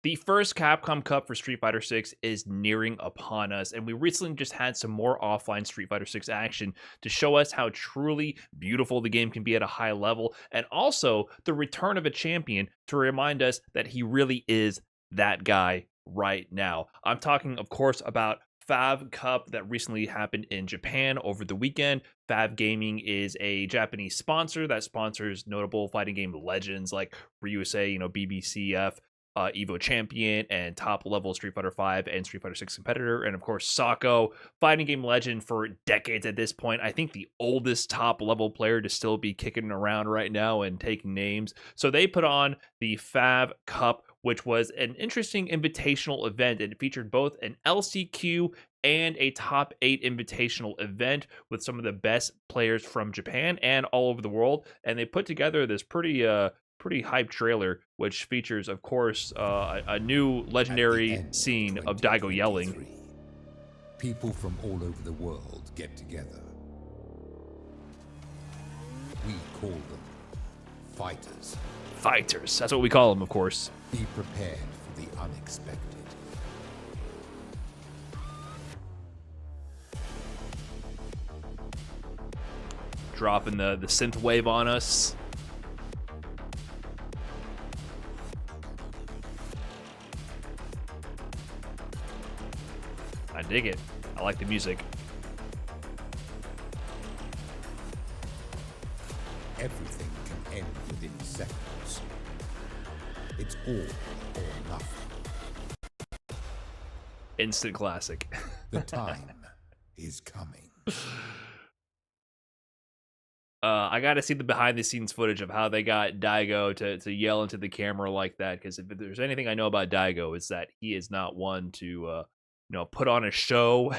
The first Capcom Cup for Street Fighter 6 is nearing upon us, and we recently just had some more offline Street Fighter 6 action to show us how truly beautiful the game can be at a high level, and also the return of a champion to remind us that he really is that guy right now. I'm talking, of course, about FAV Cup that recently happened in Japan over the weekend. FAV Gaming is a Japanese sponsor that sponsors notable fighting game legends like Ryusei, BBCF, Evo champion and top level Street Fighter 5 and Street Fighter 6 competitor, and of course Sako, fighting game legend for decades at this point. I think the oldest top level player to still be kicking around right now and taking names. So they put on the FAV Cup, which was an interesting invitational event. It featured both an LCQ and a top 8 invitational event with some of the best players from Japan and all over the world, and they put together this pretty hype trailer, which features, of course, a new legendary scene of Daigo yelling. People from all over the world get together. We call them fighters. Fighters, that's what we call them, of course. Be prepared for the unexpected. Dropping the synth wave on us. I dig it. I like the music. Everything can end within seconds. It's all or nothing. Instant classic. The time is coming. I got to see the behind the scenes footage of how they got Daigo to yell into the camera like that, because if there's anything I know about Daigo, it's that he is not one to put on a show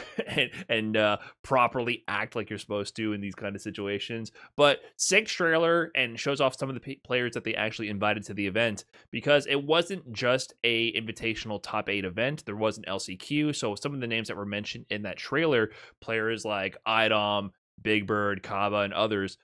and properly act like you're supposed to in these kind of situations. But sick trailer, and shows off some of the players that they actually invited to the event, because it wasn't just a invitational top 8 event. There was an LCQ, so some of the names that were mentioned in that trailer, players like Idom, Big Bird, Kaba, and others,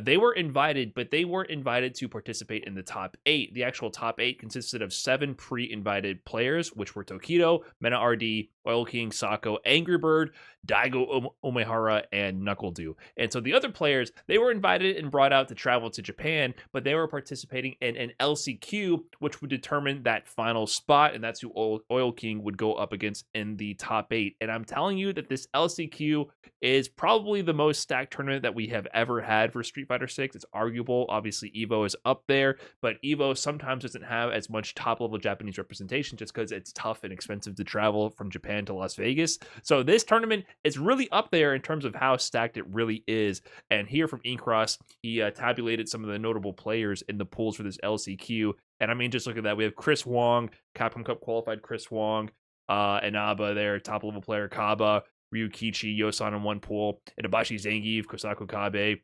they were invited, but they weren't invited to participate in the top 8. The actual top 8 consisted of 7 pre-invited players, which were Tokido, Mena RD, Oil King, Sako, Angry Bird, Daigo Omehara, and Knuckle-Dew. And so the other players, they were invited and brought out to travel to Japan, but they were participating in an LCQ, which would determine that final spot, and that's who Oil King would go up against in the top 8. And I'm telling you that this LCQ is probably the most stacked tournament that we have ever had for Street Fighter 6. It's arguable. Obviously, Evo is up there, but Evo sometimes doesn't have as much top-level Japanese representation just because it's tough and expensive to travel from Japan to Las Vegas. So this tournament is really up there in terms of how stacked it really is. And here from Inkross, he tabulated some of the notable players in the pools for this LCQ. And I mean, just look at that. We have Chris Wong, Capcom Cup qualified Chris Wong, Inaba there, top-level player Kaba, Ryukichi, Yosan in one pool, Itabashi Zangief, Kosako Kabe,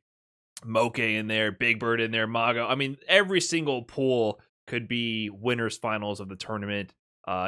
Moke in there, Big Bird in there, Mago. I mean, every single pool could be winners finals of the tournament.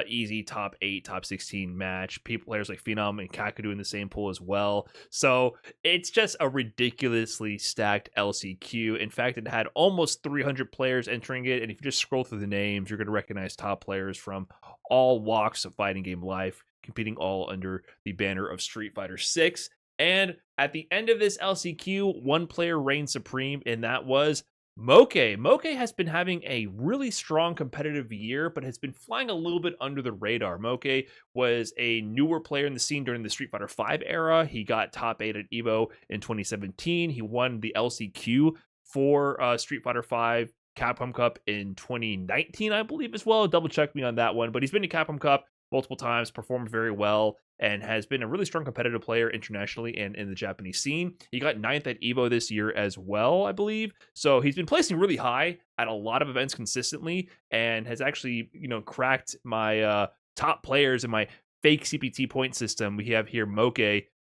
Easy top 8, top 16 match. Players like Phenom and Kakadu in the same pool as well. So it's just a ridiculously stacked LCQ. In fact, it had almost 300 players entering it. And if you just scroll through the names, you're going to recognize top players from all walks of fighting game life, competing all under the banner of Street Fighter 6. And at the end of this LCQ, one player reigned supreme, and that was Moke. Moke has been having a really strong competitive year, but has been flying a little bit under the radar. Moke was a newer player in the scene during the Street Fighter 5 era. He got top 8 at Evo in 2017. He won the LCQ for Street Fighter 5 Capcom Cup in 2019, I believe, as well. Double check me on that one. But he's been to Capcom Cup multiple times, performed very well, and has been a really strong competitive player internationally and in the Japanese scene. He got 9th at Evo this year as well, I believe. So he's been placing really high at a lot of events consistently, and has actually, cracked my top players in my fake CPT point system. We have here Moke,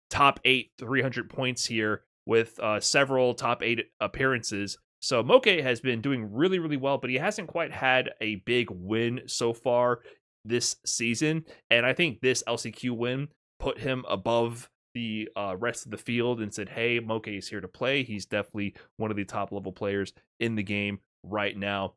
top 8, 300 points here with several top 8 appearances. So Moke has been doing really, really well, but he hasn't quite had a big win so far this season, and I think this LCQ win put him above the rest of the field and said, hey, Moke is here to play. He's definitely one of the top level players in the game right now.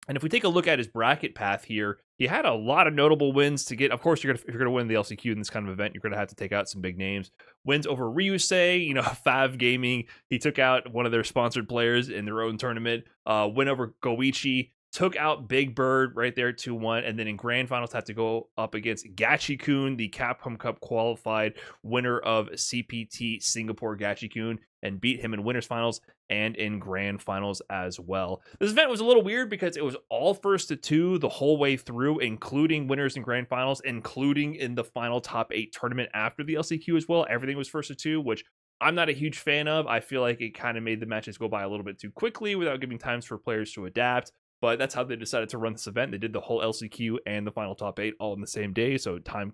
And if we take a look at his bracket path here, he had a lot of notable wins to get. Of course, if you're gonna win the LCQ in this kind of event, you're gonna have to take out some big names. Wins over Ryusei, FAV Gaming. He took out one of their sponsored players in their own tournament. Win over Goichi. Took out Big Bird right there 2-1, and then in grand finals had to go up against Gachi-kun, the Capcom Cup qualified winner of CPT Singapore Gachi-kun, and beat him in winners finals and in grand finals as well. This event was a little weird because it was all first to two the whole way through, including winners and grand finals, including in the final top 8 tournament after the LCQ as well. Everything was first to two, which I'm not a huge fan of. I feel like it kind of made the matches go by a little bit too quickly without giving times for players to adapt. But that's how they decided to run this event. They did the whole LCQ and the final top 8 all in the same day, so time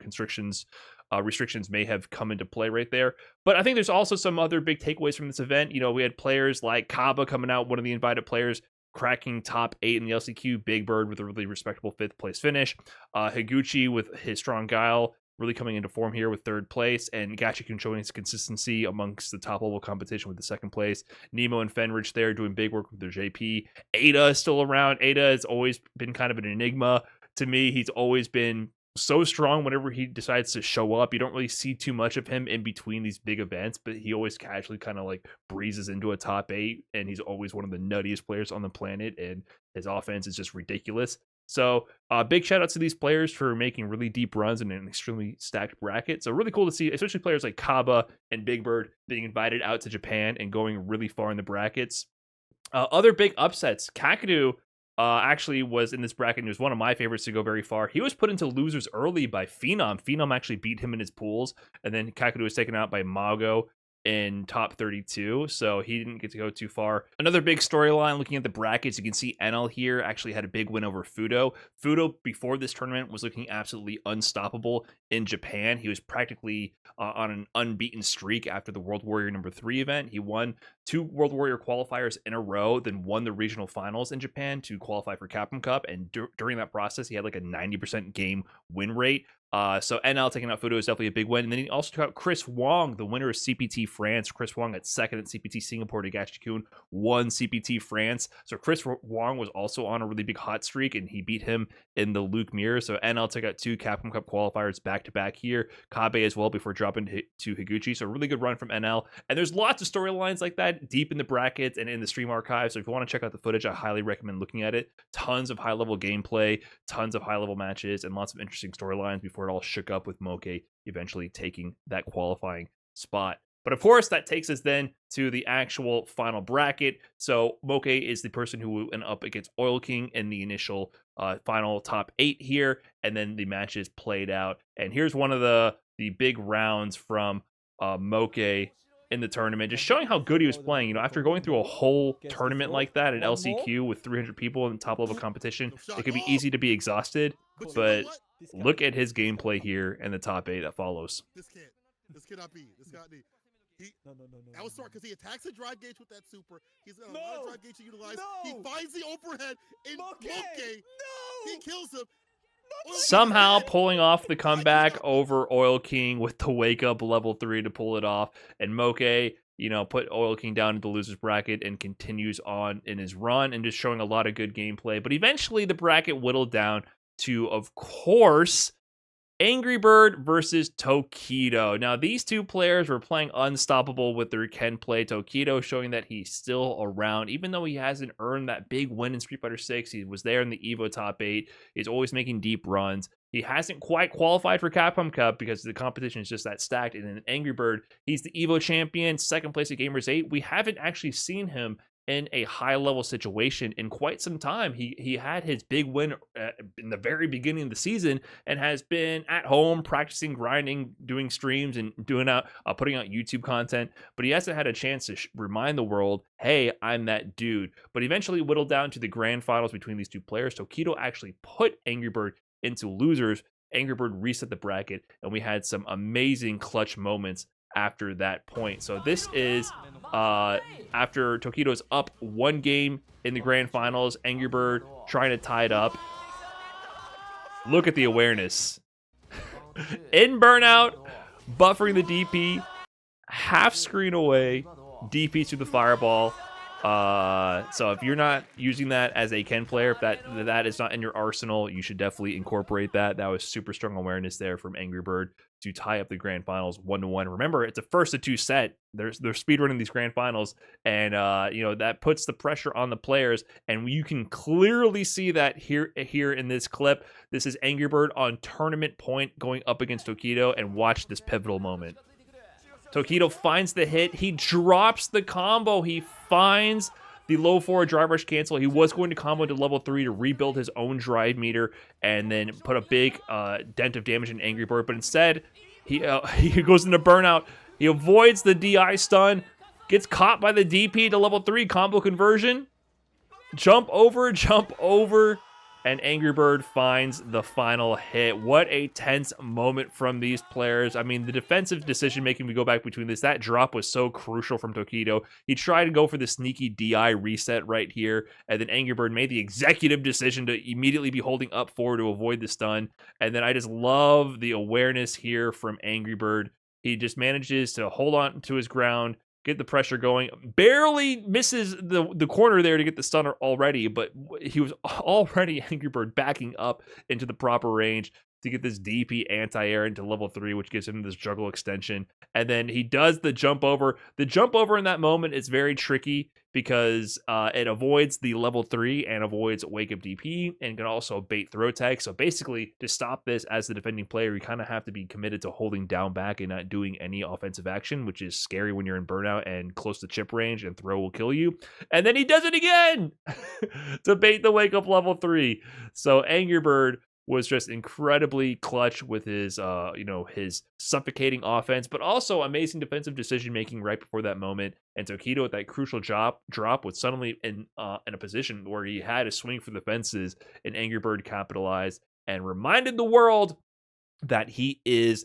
restrictions may have come into play right there. But I think there's also some other big takeaways from this event. We had players like Kaba coming out, one of the invited players, cracking top 8 in the LCQ. Big Bird with a really respectable 5th place finish. Higuchi with his strong guile really coming into form here with 3rd place, and Gachi-kun showing his consistency amongst the top level competition with the 2nd place. Nemo and Fenrich there doing big work with their JP. Ada is still around. Ada has always been kind of an enigma to me. He's always been so strong whenever he decides to show up. You don't really see too much of him in between these big events, but he always casually kind of like breezes into a top 8, and he's always one of the nuttiest players on the planet, and his offense is just ridiculous. So big shout out to these players for making really deep runs in an extremely stacked bracket. So really cool to see, especially players like Kaba and Big Bird being invited out to Japan and going really far in the brackets. Other big upsets, Kakadu actually was in this bracket and was one of my favorites to go very far. He was put into losers early by Phenom. Phenom actually beat him in his pools, and then Kakadu was taken out by Mago in top 32, so he didn't get to go too far. Another big storyline, looking at the brackets, you can see NL here actually had a big win over Fudo. Fudo, before this tournament, was looking absolutely unstoppable in Japan. He was practically on an unbeaten streak after the World Warrior number 3 event. He won 2 World Warrior qualifiers in a row, then won the regional finals in Japan to qualify for Capcom Cup, and during that process, he had like a 90% game win rate. So NL taking out Fudo is definitely a big win. And then he also took out Chris Wong, the winner of CPT France. Chris Wong at 2nd at CPT Singapore to Gachi-kun, won CPT France. So Chris Wong was also on a really big hot streak, and he beat him in the Luke Mirror. So NL took out 2 Capcom Cup qualifiers back-to-back here. Kabe as well before dropping to Higuchi. So a really good run from NL. And there's lots of storylines like that deep in the brackets and in the stream archive. So if you want to check out the footage, I highly recommend looking at it. Tons of high-level gameplay, tons of high-level matches, and lots of interesting storylines before it all shook up with Moke eventually taking that qualifying spot. But of course, that takes us then to the actual final bracket. So Moke is the person who went up against Oil King in the initial final top 8 here, and then the matches played out. And here's one of the big rounds from Moke in the tournament, just showing how good he was playing. After going through a whole tournament like that, an LCQ with 300 people in top level competition, it could be easy to be exhausted, but look at his gameplay here in the top 8 that follows. This cannot be. This cannot be. No. That was smart because he attacks the drive gauge with that super. He's got a lot of drive gauge to utilize. He finds the overhead in Moke. He kills him. Somehow pulling off the comeback over Oil King with the wake up level 3 to pull it off. And Moke, put Oil King down into the loser's bracket and continues on in his run and just showing a lot of good gameplay. But eventually the bracket whittled down to, of course, Angry Bird versus Tokido. Now, these two players were playing unstoppable with their Ken play. Tokido showing that he's still around, even though he hasn't earned that big win in Street Fighter 6. He was there in the EVO top 8. He's always making deep runs. He hasn't quite qualified for Capcom Cup because the competition is just that stacked. And then Angry Bird, he's the EVO champion, 2nd place at Gamers 8. We haven't actually seen him in a high-level situation in quite some time. He had his big win in the very beginning of the season and has been at home practicing, grinding, doing streams, and putting out YouTube content. But he hasn't had a chance to remind the world, hey, I'm that dude. But eventually whittled down to the grand finals between these two players. Tokido actually put Angry Bird into losers. Angry Bird reset the bracket, and we had some amazing clutch moments after that point. So this is after Tokido's up 1 game in the grand finals, Angry Bird trying to tie it up. Look at the awareness. In burnout, buffering the DP, half screen away, DP to the fireball. So if you're not using that as a Ken player, if that is not in your arsenal, you should definitely incorporate that. That was super strong awareness there from Angry Bird to tie up the grand finals 1-1. Remember, it's a first to two set. They're speedrunning these grand finals, and that puts the pressure on the players. And you can clearly see that here in this clip. This is Angry Bird on tournament point going up against Tokido, and watch this pivotal moment. Tokido finds the hit. He drops the combo. He finds the low forward drive rush cancel. He was going to combo to level 3 to rebuild his own drive meter and then put a big dent of damage in Angry Bird. But instead, he goes into burnout. He avoids the DI stun, gets caught by the DP to level 3 combo conversion. Jump over, and Angry Bird finds the final hit. What a tense moment from these players. I mean, the defensive decision-making, we go back between this, that drop was so crucial from Tokido. He tried to go for the sneaky DI reset right here, and then Angry Bird made the executive decision to immediately be holding up forward to avoid the stun. And then I just love the awareness here from Angry Bird. He just manages to hold on to his ground, get the pressure going, barely misses the corner there to get the stunner already, but he was already Angry Bird backing up into the proper range to get this DP anti-air into level 3, which gives him this juggle extension. And then he does the jump over. The jump over in that moment is very tricky because it avoids the level 3 and avoids wake up DP and can also bait throw tag. So basically, to stop this as the defending player, you kind of have to be committed to holding down back and not doing any offensive action, which is scary when you're in burnout and close to chip range and throw will kill you. And then he does it again to bait the wake up level 3. So Angry Bird was just incredibly clutch with his, his suffocating offense, but also amazing defensive decision-making right before that moment. And Tokido with that crucial drop was suddenly in a position where he had to swing for the fences, and Angry Bird capitalized and reminded the world that he is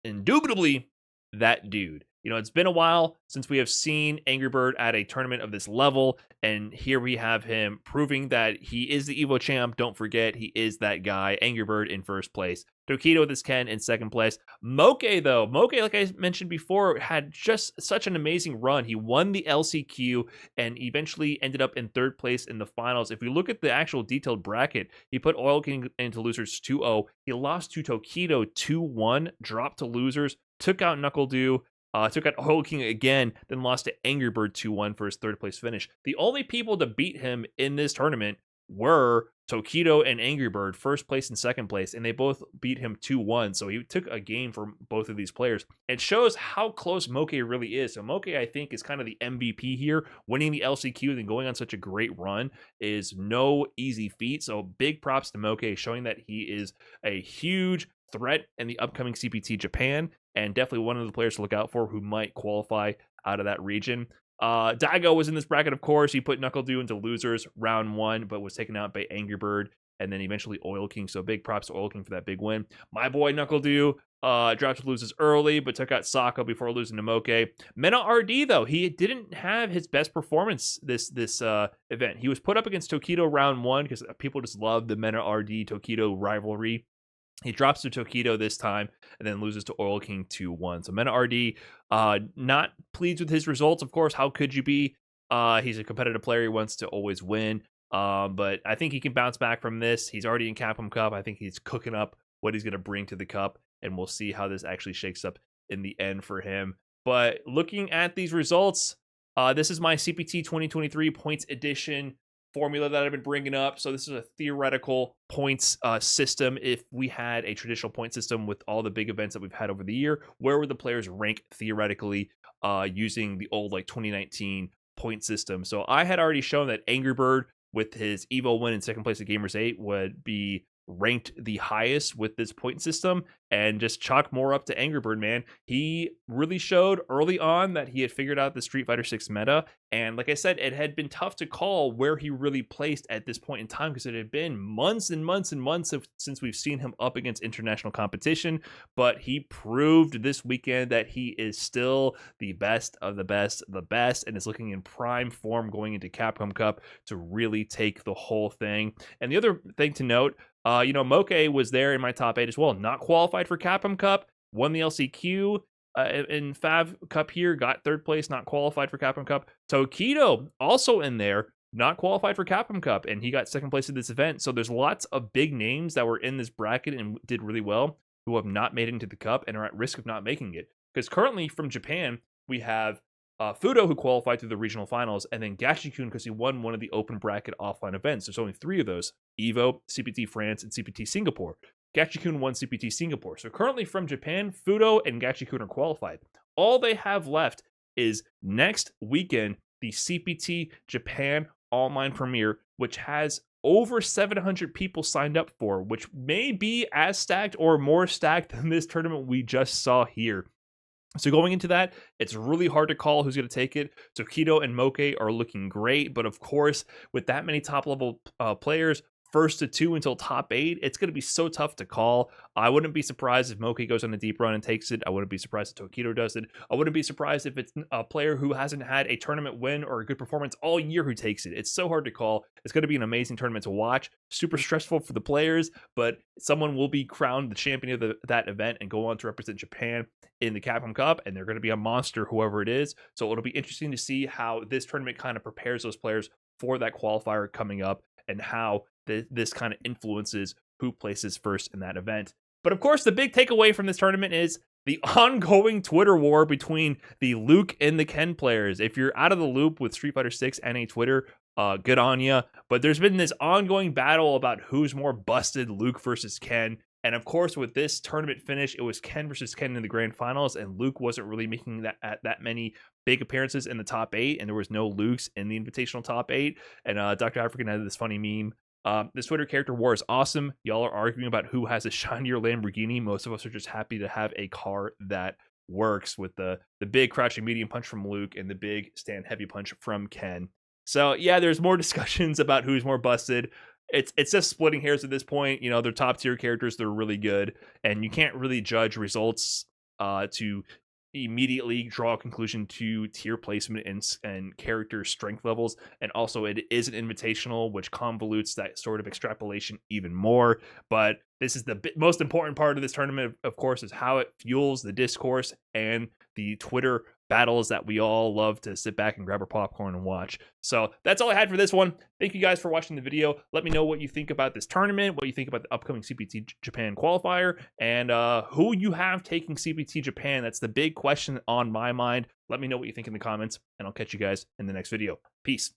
indubitably that dude. It's been a while since we have seen Angry Bird at a tournament of this level, and here we have him proving that he is the Evo champ. Don't forget, he is that guy. Angry Bird in first place. Tokido with his Ken in second place. Moke, though. Moke, like I mentioned before, had just such an amazing run. He won the LCQ and eventually ended up in third place in the finals. If we look at the actual detailed bracket, he put Oil King into losers 2-0. He lost to Tokido 2-1, dropped to losers, took out Knuckle Dew, took out Oil King again, then lost to Angry Bird 2-1 for his third place finish. The only people to beat him in this tournament were Tokido and Angry Bird, first place and second place, and they both beat him 2-1. So he took a game from both of these players. It shows how close Moke really is. So Moke, I think, is kind of the MVP here. Winning the LCQ and going on such a great run is no easy feat. So big props to Moke, showing that he is a huge threat in the upcoming CPT Japan, and definitely one of the players to look out for who might qualify out of that region. Daigo was in this bracket, of course. He put Knuckle Dew into losers round 1, but was taken out by Angry Bird and then eventually Oil King. So big props to Oil King for that big win. My boy Knuckle Dew dropped to losers early, but took out Sako before losing to Moke. Mena RD, though, he didn't have his best performance this event. He was put up against Tokido round 1 because people just love the Mena RD Tokido rivalry. He drops to Tokido this time and then loses to Oil King 2-1. So Mena RD, not pleased with his results, of course. How could you be? He's a competitive player. He wants to always win. But I think he can bounce back from this. He's already in Capcom Cup. I think he's cooking up what he's going to bring to the Cup, and we'll see how this actually shakes up in the end for him. But looking at these results, this is my CPT 2023 points edition formula that I've been bringing up. So this is a theoretical points system. If we had a traditional point system with all the big events that we've had over the year, where would the players rank theoretically using the old 2019 point system? So I had already shown that Angry Bird with his Evo win in second place at Gamers 8 would be ranked the highest with this point system, and just chalk more up to Angry Bird, man. He really showed early on that he had figured out the Street Fighter 6 meta, and like I said, it had been tough to call where he really placed at this point in time because it had been months and months and months since we've seen him up against international competition. But he proved this weekend that he is still the best of the best, and is looking in prime form going into Capcom Cup to really take the whole thing. And the other thing to note, Moke was there in my top 8 as well. Not qualified for Capcom Cup, won the LCQ, in FAV Cup here, got 3rd place, not qualified for Capcom Cup. Tokido also in there, not qualified for Capcom Cup, and he got 2nd place at this event. So there's lots of big names that were in this bracket and did really well who have not made it into the cup and are at risk of not making it. Because currently from Japan, we have Fudo, who qualified through the regional finals, and then Gachi-kun, because he won one of the open bracket offline events. There's only 3 of those: EVO, CPT France, and CPT Singapore. Gachi-kun won CPT Singapore. So currently from Japan, Fudo and Gachi-kun are qualified. All they have left is next weekend, the CPT Japan online premiere, which has over 700 people signed up for, which may be as stacked or more stacked than this tournament we just saw here. So going into that, it's really hard to call who's going to take it. Tokido and Moke are looking great, but of course, with that many top-level players, 1st to 2 until top 8, it's going to be so tough to call. I wouldn't be surprised if Moke goes on a deep run and takes it. I wouldn't be surprised if Tokido does it. I wouldn't be surprised if it's a player who hasn't had a tournament win or a good performance all year who takes it. It's so hard to call. It's going to be an amazing tournament to watch. Super stressful for the players, but someone will be crowned the champion of that event and go on to represent Japan in the Capcom Cup, and they're going to be a monster, whoever it is. So it'll be interesting to see how this tournament kind of prepares those players for that qualifier coming up and how this kind of influences who places first in that event. But of course, the big takeaway from this tournament is the ongoing Twitter war between the Luke and the Ken players. If you're out of the loop with Street Fighter 6 NA Twitter, good on ya. But there's been this ongoing battle about who's more busted, Luke versus Ken. And of course, with this tournament finish, it was Ken versus Ken in the grand finals, and Luke wasn't really making that many big appearances in the top 8, and there was no Lukes in the invitational top 8. And Dr. African had this funny meme. This Twitter character war is awesome. Y'all are arguing about who has a shinier Lamborghini. Most of us are just happy to have a car that works, with the big crouching medium punch from Luke and the big stand heavy punch from Ken. So yeah, there's more discussions about who's more busted. It's just splitting hairs at this point. You know, they're top tier characters. They're really good, and you can't really judge results to immediately draw a conclusion to tier placement and character strength levels. And also, it is an invitational, which convolutes that sort of extrapolation even more. But this is the most important part of this tournament, of course, is how it fuels the discourse and the Twitter battles that we all love to sit back and grab our popcorn and watch. So that's all I had for this one. Thank you guys for watching the video. Let me know what you think about this tournament, what you think about the upcoming CPT Japan qualifier, and who you have taking CPT Japan. That's the big question on my mind. Let me know what you think in the comments, and I'll catch you guys in the next video. Peace.